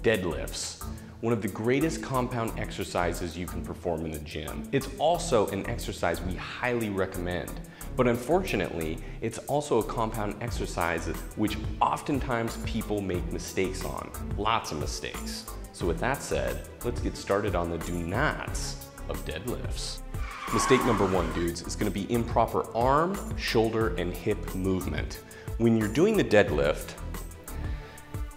Deadlifts, one of the greatest compound exercises you can perform in the gym. It's also an exercise we highly recommend, but unfortunately, it's also a compound exercise which oftentimes people make mistakes on, lots of mistakes. So with that said, let's get started on the do-nots of deadlifts. Mistake number one, dudes, is gonna be improper arm, shoulder, and hip movement. When you're doing the deadlift,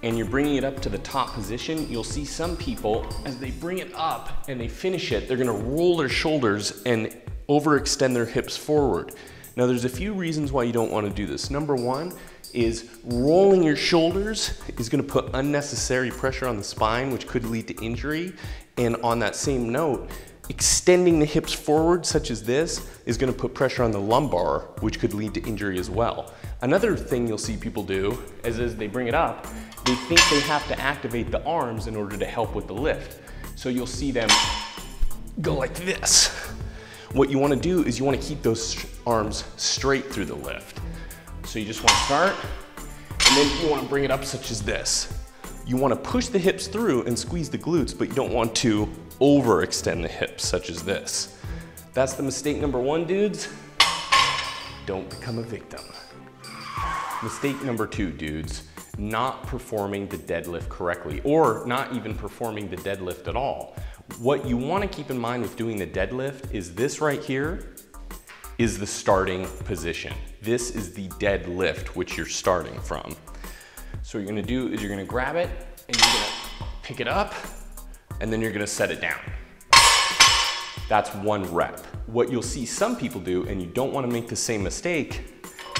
and you're bringing it up to the top position, you'll see some people, as they bring it up and they finish it, they're gonna roll their shoulders and overextend their hips forward. Now there's a few reasons why you don't wanna do this. Number one is rolling your shoulders is gonna put unnecessary pressure on the spine, which could lead to injury. And on that same note, extending the hips forward, such as this, is gonna put pressure on the lumbar, which could lead to injury as well. Another thing you'll see people do is as they bring it up, they think they have to activate the arms in order to help with the lift. So you'll see them go like this. What you wanna do is you wanna keep those arms straight through the lift. So you just wanna start, and then you wanna bring it up such as this. You wanna push the hips through and squeeze the glutes, but you don't want to overextend the hips such as this. That's the mistake number one, dudes. Don't become a victim. Mistake number two, dudes, not performing the deadlift correctly, or not even performing the deadlift at all. What you want to keep in mind with doing the deadlift is this right here is the starting position. This is the deadlift, which you're starting from. So what you're gonna do is you're gonna grab it and you're gonna pick it up and then you're gonna set it down. That's one rep. What you'll see some people do, and you don't want to make the same mistake,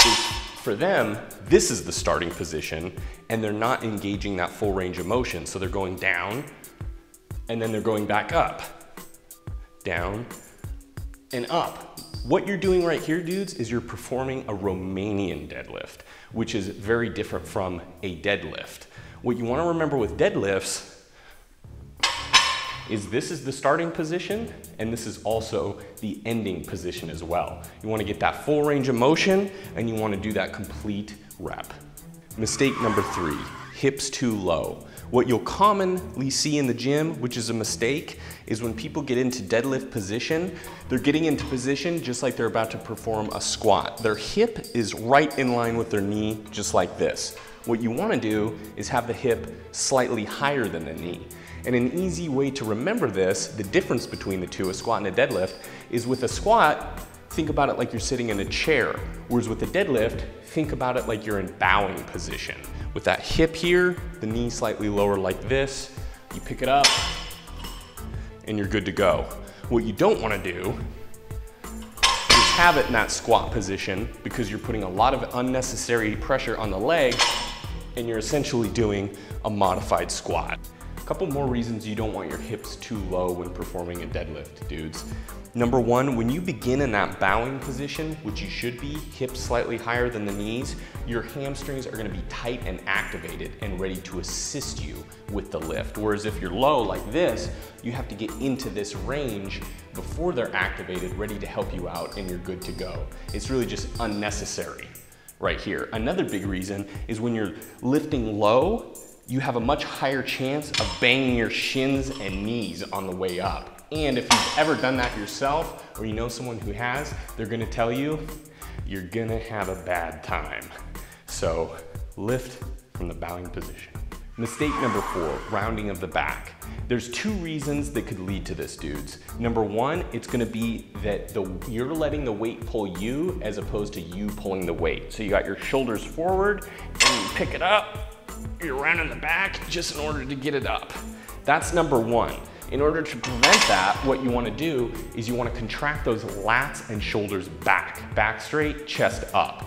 is for them, this is the starting position and they're not engaging that full range of motion. So they're going down and then they're going back up, down and up. What you're doing right here, dudes, is you're performing a Romanian deadlift, which is very different from a deadlift. What you want to remember with deadlifts is this is the starting position and this is also the ending position as well. You want to get that full range of motion and you want to do that complete rep. Mistake number three, hips too low. What you'll commonly see in the gym, which is a mistake, is when people get into deadlift position, they're getting into position just like they're about to perform a squat. Their hip is right in line with their knee, just like this. What you want to do is have the hip slightly higher than the knee. And an easy way to remember this, the difference between the two, a squat and a deadlift, is with a squat, think about it like you're sitting in a chair. Whereas with a deadlift, think about it like you're in bowing position. With that hip here, the knee slightly lower like this, you pick it up, and you're good to go. What you don't want to do is have it in that squat position because you're putting a lot of unnecessary pressure on the leg and you're essentially doing a modified squat. A couple more reasons you don't want your hips too low when performing a deadlift, dudes. Number one, when you begin in that bowing position, which you should be, hips slightly higher than the knees, your hamstrings are gonna be tight and activated and ready to assist you with the lift. Whereas if you're low like this, you have to get into this range before they're activated, ready to help you out, and you're good to go. It's really just unnecessary right here. Another big reason is when you're lifting low, you have a much higher chance of banging your shins and knees on the way up. And if you've ever done that yourself, or you know someone who has, they're gonna tell you, you're gonna have a bad time. So lift from the bowing position. Mistake number four, rounding of the back. There's two reasons that could lead to this, dudes. Number one, it's gonna be that you're letting the weight pull you as opposed to you pulling the weight. So you got your shoulders forward and you pick it up, you're rounding the back just in order to get it up. That's number one. In order to prevent that, what you want to do is you want to contract those lats and shoulders back straight, chest up.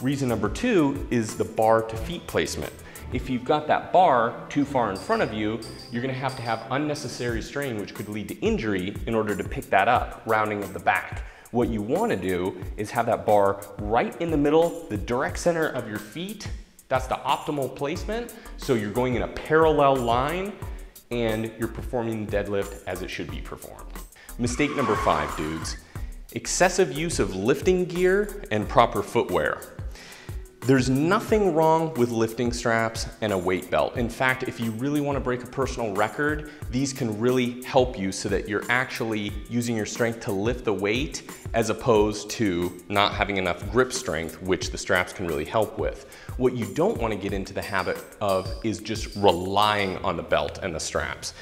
Reason number two is the bar to feet placement. If you've got that bar too far in front of you, you're going to have unnecessary strain, which could lead to injury in order to pick that up, rounding of the back. What you want to do is have that bar right in the middle, the direct center of your feet. That's the optimal placement. So you're going in a parallel line and you're performing the deadlift as it should be performed. Mistake number 5, dudes. Excessive use of lifting gear and proper footwear. There's nothing wrong with lifting straps and a weight belt. In fact, if you really want to break a personal record, these can really help you so that you're actually using your strength to lift the weight as opposed to not having enough grip strength, which the straps can really help with. What you don't want to get into the habit of is just relying on the belt and the straps.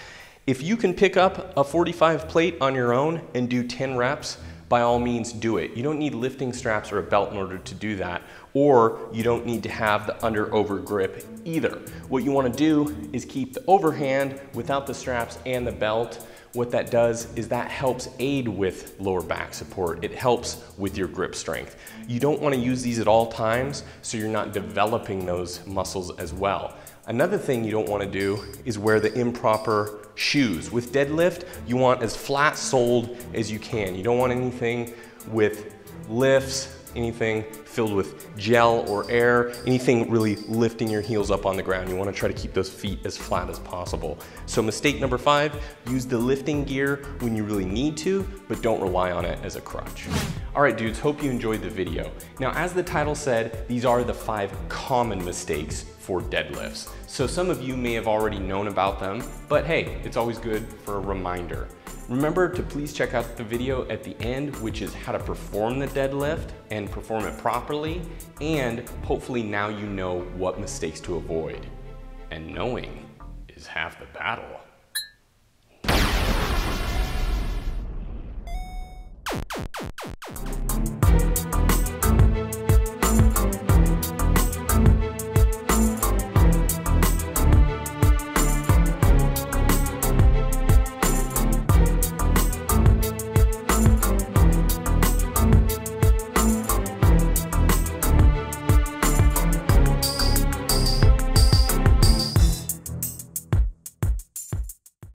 If you can pick up a 45 plate on your own and do 10 reps, by all means do it. You don't need lifting straps or a belt in order to do that, or you don't need to have the under-over grip either. What you want to do is keep the overhand without the straps and the belt. What that does is that helps aid with lower back support. It helps with your grip strength. You don't want to use these at all times, so you're not developing those muscles as well. Another thing you don't want to do is wear the improper shoes. With deadlift, you want as flat soled as you can. You don't want anything with lifts, anything filled with gel or air, anything really lifting your heels up on the ground. You want to try to keep those feet as flat as possible. So mistake number 5, use the lifting gear when you really need to, but don't rely on it as a crutch. All right, dudes, hope you enjoyed the video. Now, as the title said, these are the 5 common mistakes for deadlifts. So some of you may have already known about them, but hey, it's always good for a reminder. Remember to please check out the video at the end, which is how to perform the deadlift and perform it properly, and hopefully now you know what mistakes to avoid. And knowing is half the battle.